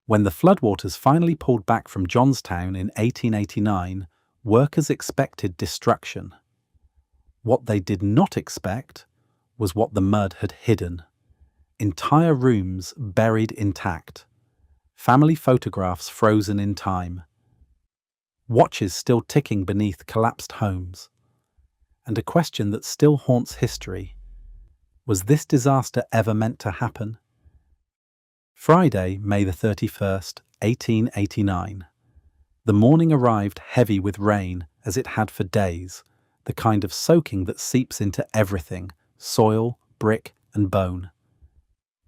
When the floodwaters finally pulled back from Johnstown in 1889, workers expected destruction. What they did not expect was what the mud had hidden. Entire rooms buried intact. Family photographs frozen in time. Watches still ticking beneath collapsed homes. And a question that still haunts history: was this disaster ever meant to happen? Friday, May the 31st, 1889. The morning arrived heavy with rain, as it had for days, the kind of soaking that seeps into everything: soil, brick, and bone.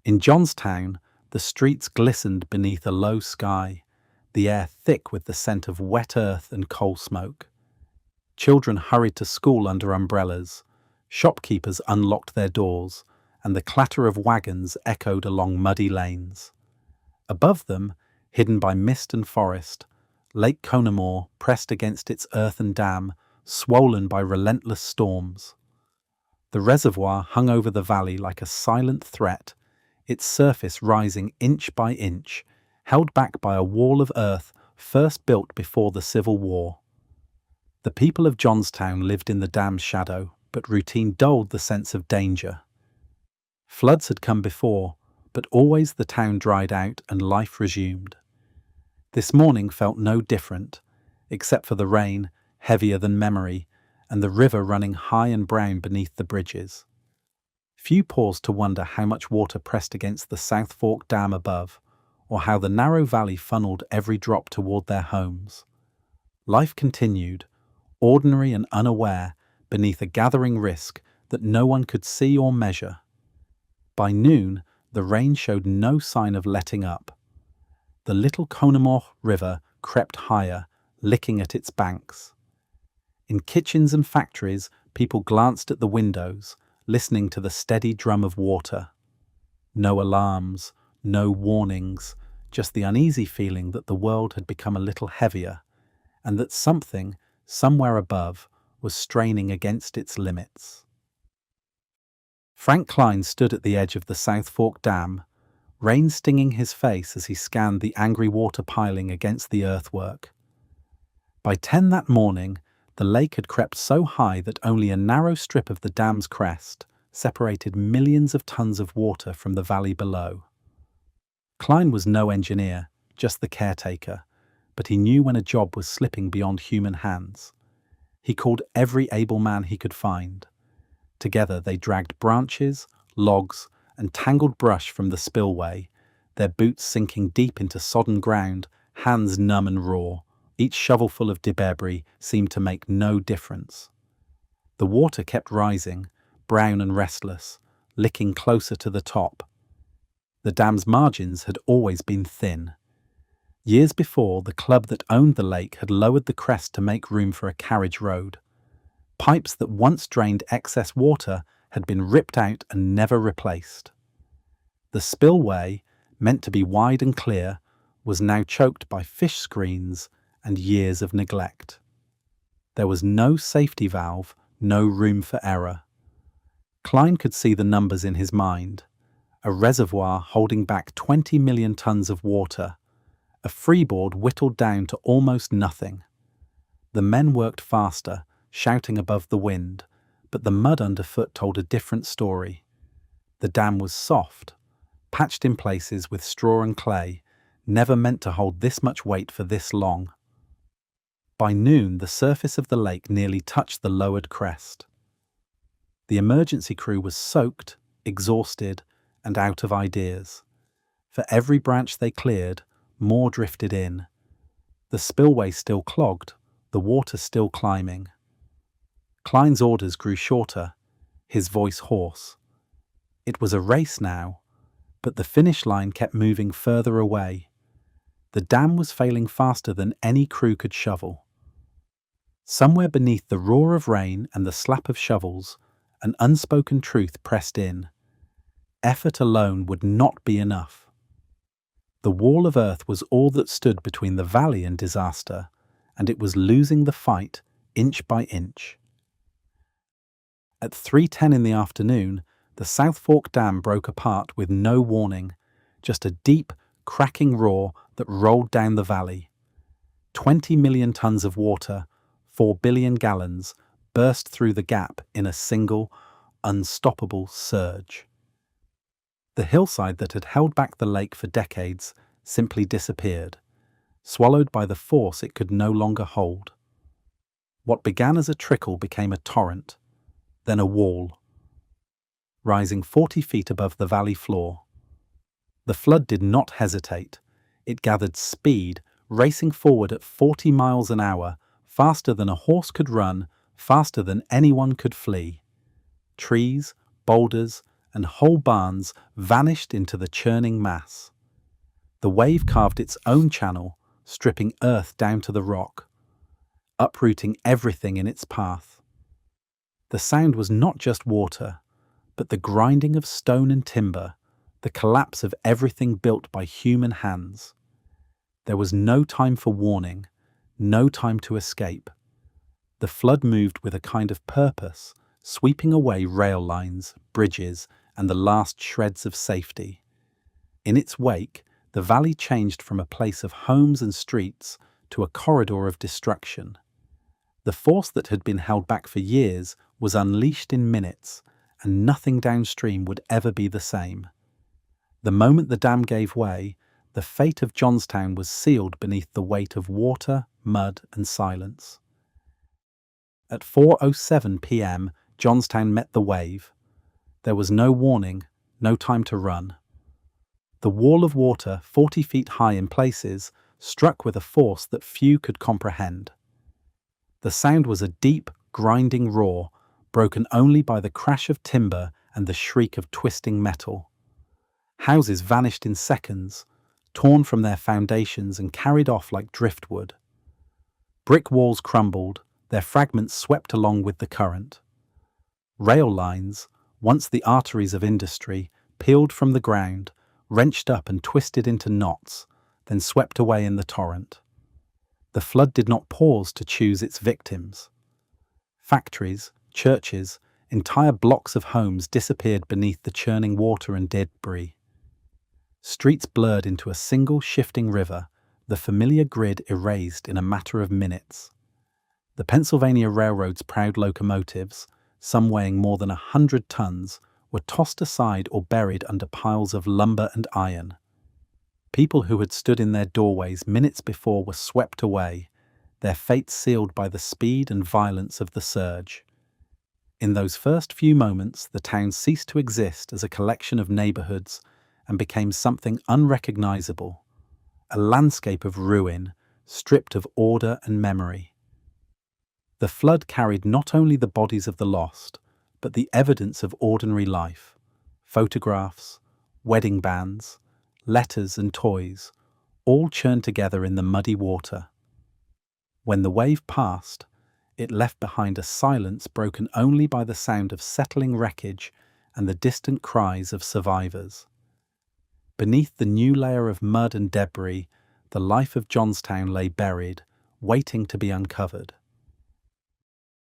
In Johnstown, the streets glistened beneath a low sky, the air thick with the scent of wet earth and coal smoke. Children hurried to school under umbrellas, shopkeepers unlocked their doors, and the clatter of wagons echoed along muddy lanes. Above them, hidden by mist and forest, Lake Connemore pressed against its earthen dam, swollen by relentless storms. The reservoir hung over the valley like a silent threat, its surface rising inch by inch, held back by a wall of earth first built before the Civil War. The people of Johnstown lived in the dam's shadow, but routine dulled the sense of danger. Floods had come before, but always the town dried out and life resumed. This morning felt no different, except for the rain, heavier than memory, and the river running high and brown beneath the bridges. Few paused to wonder how much water pressed against the South Fork Dam above, or how the narrow valley funneled every drop toward their homes. Life continued, ordinary and unaware, beneath a gathering risk that no one could see or measure. By noon, the rain showed no sign of letting up. The little Connemore River crept higher, licking at its banks. In kitchens and factories, people glanced at the windows, listening to the steady drum of water. No alarms, no warnings, just the uneasy feeling that the world had become a little heavier, and that something, somewhere above, was straining against its limits. Frank Klein stood at the edge of the South Fork Dam, rain stinging his face as he scanned the angry water piling against the earthwork. By 10 that morning, the lake had crept so high that only a narrow strip of the dam's crest separated millions of tons of water from the valley below. Klein was no engineer, just the caretaker, but he knew when a job was slipping beyond human hands. He called every able man he could find. Together they dragged branches, logs, and tangled brush from the spillway, their boots sinking deep into sodden ground, hands numb and raw. Each shovelful of debris seemed to make no difference. The water kept rising, brown and restless, licking closer to the top. The dam's margins had always been thin. Years before, the club that owned the lake had lowered the crest to make room for a carriage road. Pipes that once drained excess water had been ripped out and never replaced. The spillway, meant to be wide and clear, was now choked by fish screens and years of neglect. There was no safety valve, no room for error. Klein could see the numbers in his mind. A reservoir holding back 20 million tons of water, a freeboard whittled down to almost nothing. The men worked faster, shouting above the wind, but the mud underfoot told a different story. The dam was soft, patched in places with straw and clay, never meant to hold this much weight for this long. By noon, the surface of the lake nearly touched the lowered crest. The emergency crew was soaked, exhausted, and out of ideas. For every branch they cleared, more drifted in. The spillway still clogged, the water still climbing. Klein's orders grew shorter, his voice hoarse. It was a race now, but the finish line kept moving further away. The dam was failing faster than any crew could shovel. Somewhere beneath the roar of rain and the slap of shovels, an unspoken truth pressed in. Effort alone would not be enough. The wall of earth was all that stood between the valley and disaster, and it was losing the fight inch by inch. At 3:10 in the afternoon, the South Fork Dam broke apart with no warning, just a deep, cracking roar that rolled down the valley. 20 million tons of water, 4 billion gallons, burst through the gap in a single, unstoppable surge. The hillside that had held back the lake for decades simply disappeared, swallowed by the force it could no longer hold. What began as a trickle became a torrent, then a wall, rising 40 feet above the valley floor. The flood did not hesitate. It gathered speed, racing forward at 40 miles an hour, faster than a horse could run, faster than anyone could flee. Trees, boulders, and whole barns vanished into the churning mass. The wave carved its own channel, stripping earth down to the rock, uprooting everything in its path. The sound was not just water, but the grinding of stone and timber, the collapse of everything built by human hands. There was no time for warning, no time to escape. The flood moved with a kind of purpose, sweeping away rail lines, bridges, and the last shreds of safety. In its wake, the valley changed from a place of homes and streets to a corridor of destruction. The force that had been held back for years was unleashed in minutes, and nothing downstream would ever be the same. The moment the dam gave way, the fate of Johnstown was sealed beneath the weight of water, mud, and silence. At 4:07 p.m., Johnstown met the wave. There was no warning, no time to run. The wall of water, 40 feet high in places, struck with a force that few could comprehend. The sound was a deep, grinding roar, broken only by the crash of timber and the shriek of twisting metal. Houses vanished in seconds, torn from their foundations and carried off like driftwood. Brick walls crumbled, their fragments swept along with the current. Rail lines, once the arteries of industry, peeled from the ground, wrenched up and twisted into knots, then swept away in the torrent. The flood did not pause to choose its victims. Factories, churches, entire blocks of homes disappeared beneath the churning water and debris. Streets blurred into a single shifting river, the familiar grid erased in a matter of minutes. The Pennsylvania Railroad's proud locomotives, some weighing more than 100 tons, were tossed aside or buried under piles of lumber and iron. People who had stood in their doorways minutes before were swept away, their fates sealed by the speed and violence of the surge. In those first few moments, the town ceased to exist as a collection of neighborhoods and became something unrecognizable, a landscape of ruin, stripped of order and memory. The flood carried not only the bodies of the lost, but the evidence of ordinary life, photographs, wedding bands, letters and toys, all churned together in the muddy water. When the wave passed, it left behind a silence broken only by the sound of settling wreckage and the distant cries of survivors. Beneath the new layer of mud and debris, the life of Johnstown lay buried, waiting to be uncovered.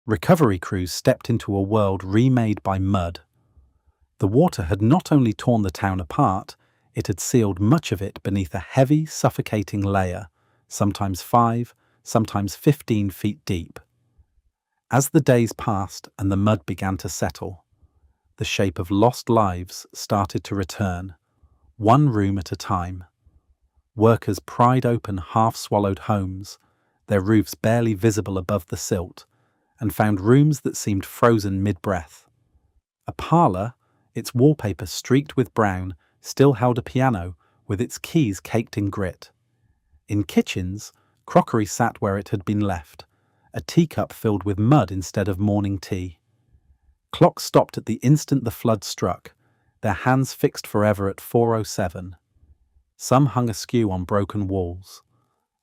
Recovery crews stepped into a world remade by mud. The water had not only torn the town apart, it had sealed much of it beneath a heavy, suffocating layer, sometimes 5, sometimes 15 feet deep. As the days passed and the mud began to settle, the shape of lost lives started to return, one room at a time. Workers pried open half-swallowed homes, their roofs barely visible above the silt, and found rooms that seemed frozen mid-breath. A parlour, its wallpaper streaked with brown, still held a piano with its keys caked in grit. In kitchens, crockery sat where it had been left, a teacup filled with mud instead of morning tea. Clocks stopped at the instant the flood struck, their hands fixed forever at 4:07. Some hung askew on broken walls.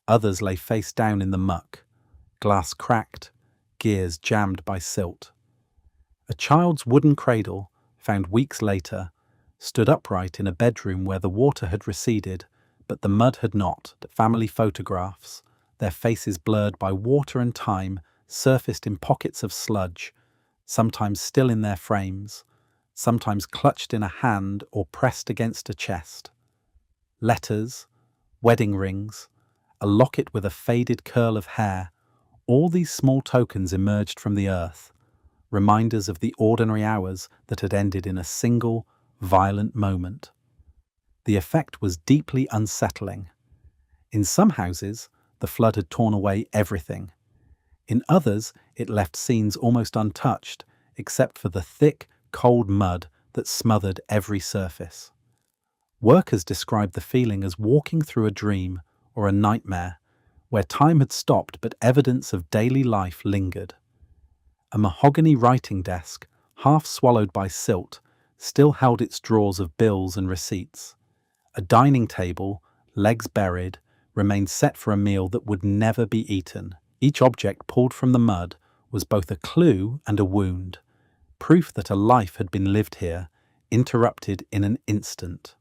Others lay face down in the muck, glass cracked, gears jammed by silt. A child's wooden cradle, found weeks later, stood upright in a bedroom where the water had receded, but the mud had not. Family photographs, their faces blurred by water and time, surfaced in pockets of sludge, sometimes still in their frames, sometimes clutched in a hand or pressed against a chest. Letters, wedding rings, a locket with a faded curl of hair. All these small tokens emerged from the earth, reminders of the ordinary hours that had ended in a single, violent moment. The effect was deeply unsettling. In some houses, the flood had torn away everything. In others, it left scenes almost untouched, except for the thick, cold mud that smothered every surface. Workers described the feeling as walking through a dream or a nightmare, where time had stopped but evidence of daily life lingered. A mahogany writing desk, half swallowed by silt, still held its drawers of bills and receipts. A dining table, legs buried, remained set for a meal that would never be eaten. Each object pulled from the mud was both a clue and a wound, proof that a life had been lived here, interrupted in an instant.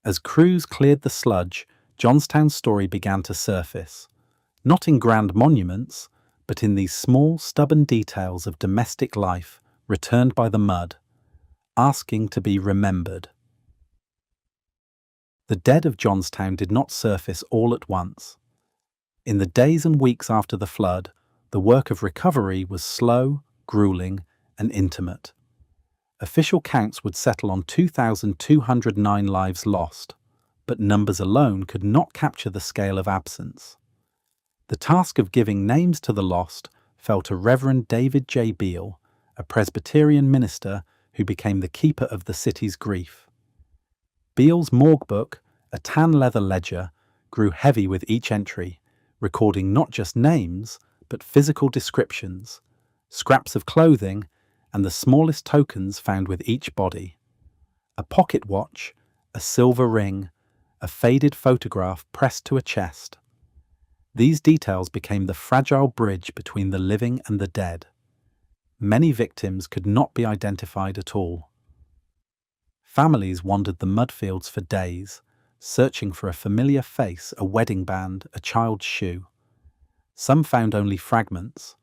As crews cleared the sludge, Johnstown's story began to surface, not in grand monuments, but in these small, stubborn details of domestic life returned by the mud, asking to be remembered. The dead of Johnstown did not surface all at once. In the days and weeks after the flood, the work of recovery was slow, grueling, and intimate. Official counts would settle on 2,209 lives lost, but numbers alone could not capture the scale of absence. The task of giving names to the lost fell to Reverend David J. Beale, a Presbyterian minister who became the keeper of the city's grief. Beale's morgue book, a tan leather ledger, grew heavy with each entry, recording not just names, but physical descriptions, scraps of clothing, and the smallest tokens found with each body. A pocket watch, a silver ring, a faded photograph pressed to a chest. These details became the fragile bridge between the living and the dead. Many victims could not be identified at all. Families wandered the mudfields for days, searching for a familiar face, a wedding band, a child's shoe. Some found only fragments,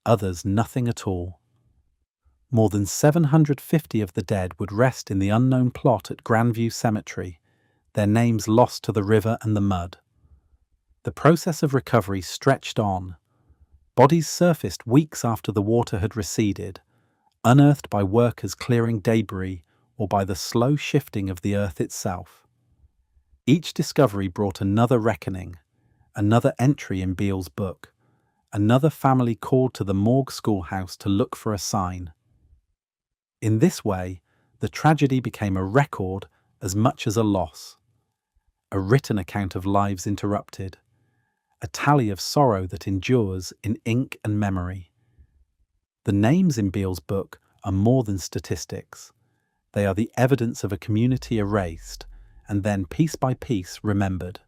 others nothing at all. More than 750 of the dead would rest in the unknown plot at Grandview Cemetery, their names lost to the river and the mud. The process of recovery stretched on. Bodies surfaced weeks after the water had receded, unearthed by workers clearing debris or by the slow shifting of the earth itself. Each discovery brought another reckoning, another entry in Beale's book, another family called to the morgue schoolhouse to look for a sign. In this way, the tragedy became a record as much as a loss, a written account of lives interrupted, a tally of sorrow that endures in ink and memory. The names in Beale's book are more than statistics. They are the evidence of a community erased and then piece by piece remembered.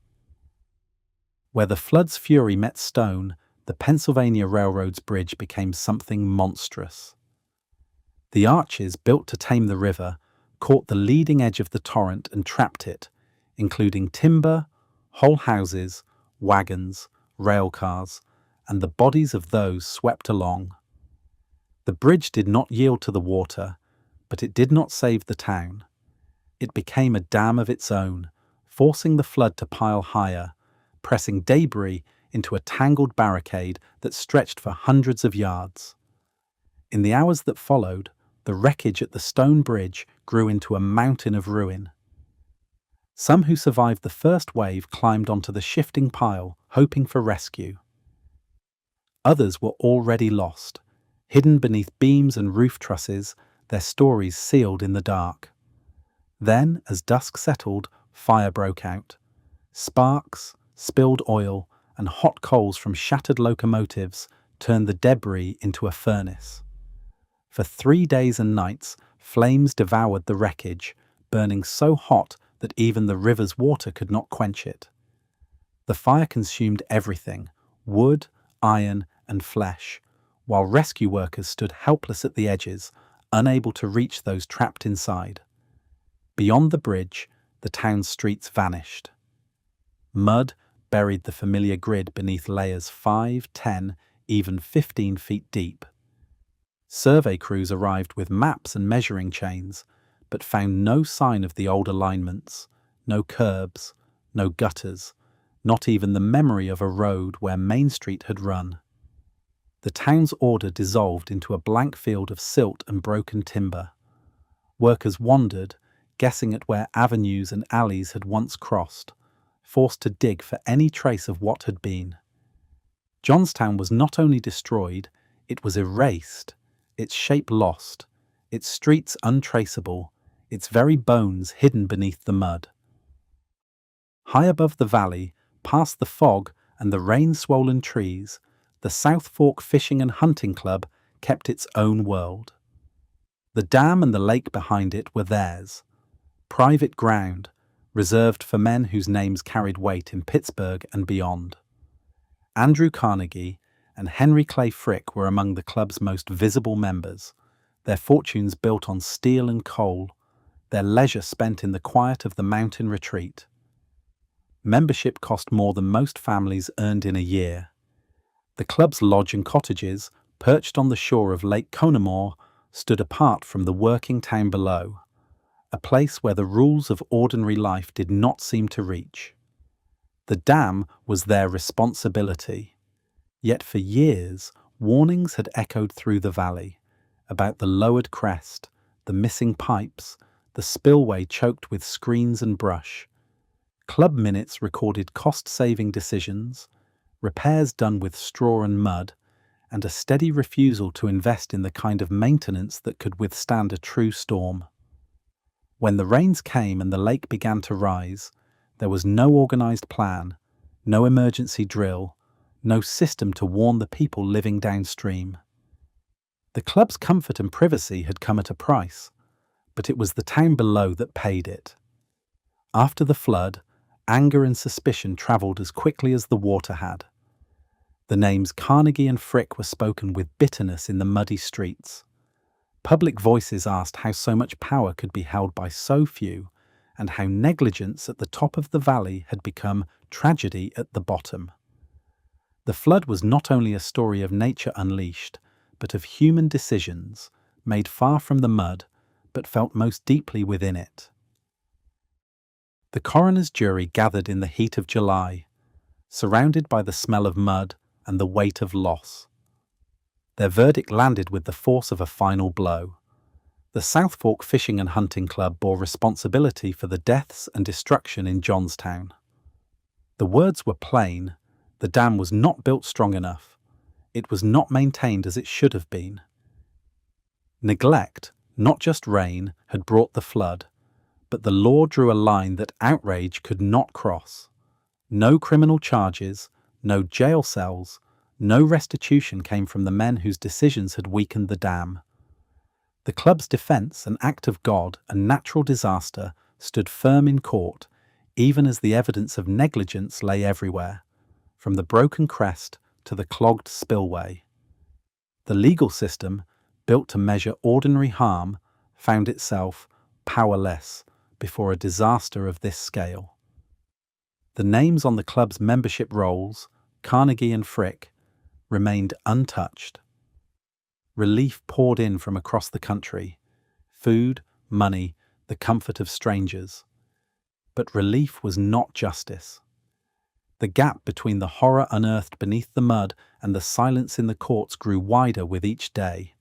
Where the flood's fury met stone, the Pennsylvania Railroad's bridge became something monstrous. The arches built to tame the river caught the leading edge of the torrent and trapped it, including timber, whole houses, wagons, rail cars, and the bodies of those swept along. The bridge did not yield to the water, but it did not save the town. It became a dam of its own, forcing the flood to pile higher, pressing debris into a tangled barricade that stretched for hundreds of yards. In the hours that followed, the wreckage at the stone bridge grew into a mountain of ruin. Some who survived the first wave climbed onto the shifting pile, hoping for rescue. Others were already lost, hidden beneath beams and roof trusses, their stories sealed in the dark. Then, as dusk settled, fire broke out. Sparks, spilled oil, and hot coals from shattered locomotives turned the debris into a furnace. For 3 days and nights, flames devoured the wreckage, burning so hot that even the river's water could not quench it. The fire consumed everything, wood, iron, and flesh, while rescue workers stood helpless at the edges, unable to reach those trapped inside. Beyond the bridge, the town's streets vanished. Mud buried the familiar grid beneath layers 5, 10, even 15 feet deep. Survey crews arrived with maps and measuring chains, but found no sign of the old alignments, no curbs, no gutters, not even the memory of a road where Main Street had run. The town's order dissolved into a blank field of silt and broken timber. Workers wandered, guessing at where avenues and alleys had once crossed, forced to dig for any trace of what had been. Johnstown was not only destroyed, it was erased, its shape lost, its streets untraceable, its very bones hidden beneath the mud. High above the valley, past the fog and the rain-swollen trees, the South Fork Fishing and Hunting Club kept its own world. The dam and the lake behind it were theirs, private ground, reserved for men whose names carried weight in Pittsburgh and beyond. Andrew Carnegie and Henry Clay Frick were among the club's most visible members, their fortunes built on steel and coal, their leisure spent in the quiet of the mountain retreat. Membership cost more than most families earned in a year. The club's lodge and cottages, perched on the shore of Lake Conemaugh, stood apart from the working town below, a place where the rules of ordinary life did not seem to reach. The dam was their responsibility. Yet for years, warnings had echoed through the valley about the lowered crest, the missing pipes, the spillway choked with screens and brush. Club minutes recorded cost-saving decisions, repairs done with straw and mud, and a steady refusal to invest in the kind of maintenance that could withstand a true storm. When the rains came and the lake began to rise, there was no organized plan, no emergency drill, no system to warn the people living downstream. The club's comfort and privacy had come at a price, but it was the town below that paid it. After the flood, anger and suspicion travelled as quickly as the water had. The names Carnegie and Frick were spoken with bitterness in the muddy streets. Public voices asked how so much power could be held by so few, and how negligence at the top of the valley had become tragedy at the bottom. The flood was not only a story of nature unleashed, but of human decisions, made far from the mud, but felt most deeply within it. The coroner's jury gathered in the heat of July, surrounded by the smell of mud and the weight of loss. Their verdict landed with the force of a final blow. The South Fork Fishing and Hunting Club bore responsibility for the deaths and destruction in Johnstown. The words were plain: the dam was not built strong enough. It was not maintained as it should have been. Neglect, not just rain, had brought the flood, but the law drew a line that outrage could not cross. No criminal charges, no jail cells, no restitution came from the men whose decisions had weakened the dam. The club's defence, an act of God, a natural disaster, stood firm in court, even as the evidence of negligence lay everywhere, from the broken crest to the clogged spillway. The legal system, built to measure ordinary harm, found itself powerless before a disaster of this scale. The names on the club's membership rolls, Carnegie and Frick, remained untouched. Relief poured in from across the country: food, money, the comfort of strangers. But relief was not justice. The gap between the horror unearthed beneath the mud and the silence in the courts grew wider with each day.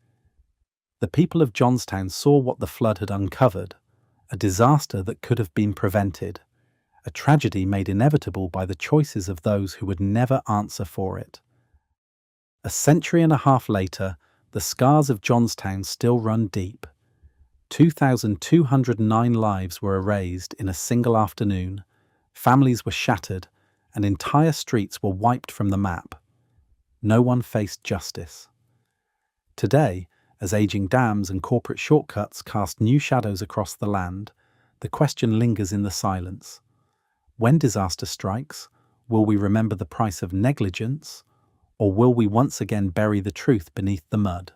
The people of Johnstown saw what the flood had uncovered: a disaster that could have been prevented, a tragedy made inevitable by the choices of those who would never answer for it. A century and a half later, the scars of Johnstown still run deep. 2,209 lives were erased in a single afternoon, families were shattered, and entire streets were wiped from the map. No one faced justice. Today, as aging dams and corporate shortcuts cast new shadows across the land, the question lingers in the silence. When disaster strikes, will we remember the price of negligence, or will we once again bury the truth beneath the mud?